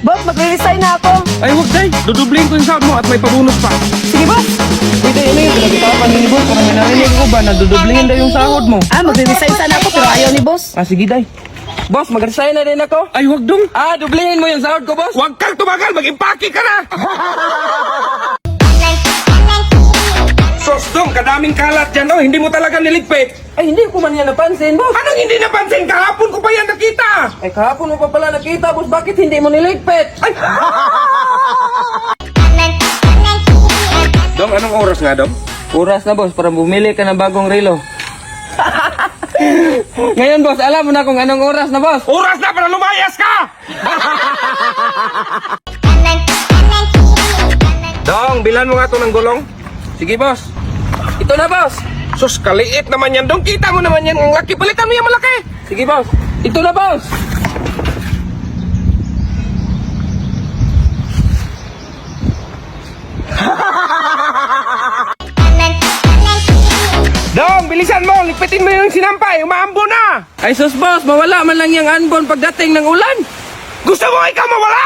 Boss, magre-resign na ako. Ay, huwag day. Dudublihin ko yung sahod mo at may pabonus pa. Sige, boss. Wait, ano yung pinag-itapan ni boss? Parang narinig ko ba na dudublihin daw yung sahod mo? Magre-resign sana ako pero ayaw ni boss. Sige, day. Boss, mag-resign na din ako. Ay, huwag dong. Dublihin mo yung sahod ko, boss. Huwag kang tumagal. Mag-impake ka na. Sos dong, kadaming kalat dyan, oh. Hindi mo talaga niligpit. Ay, hindi ko man yan napansin, boss. Anong hindi napansin? Kahapon ko pa yan nakita. Ay, kahapon mo pa pala nakita, boss. Bakit hindi mo niligpit? Ay! Dong, anong oras nga, Dong? Oras na, boss, para bumili ka ng bagong relo. Ngayon, boss, alam mo na kung anong oras na, boss. Oras na para lumayas ka! Dong, bilan mo nga ito ng gulong. Sige, boss. Ito na, boss. Sus, kaliit naman yan, Dong. Kita mo naman yan. Ang laki, palitan mo yung malaki. Sige, boss. Ito na, boss. Dong, bilisan mo. Ligpitin mo yung sinampay. Umaambo na. Ay, sus, boss. Mawala man lang yung anbon pagdating ng ulan. Gusto mo ikaw mawala?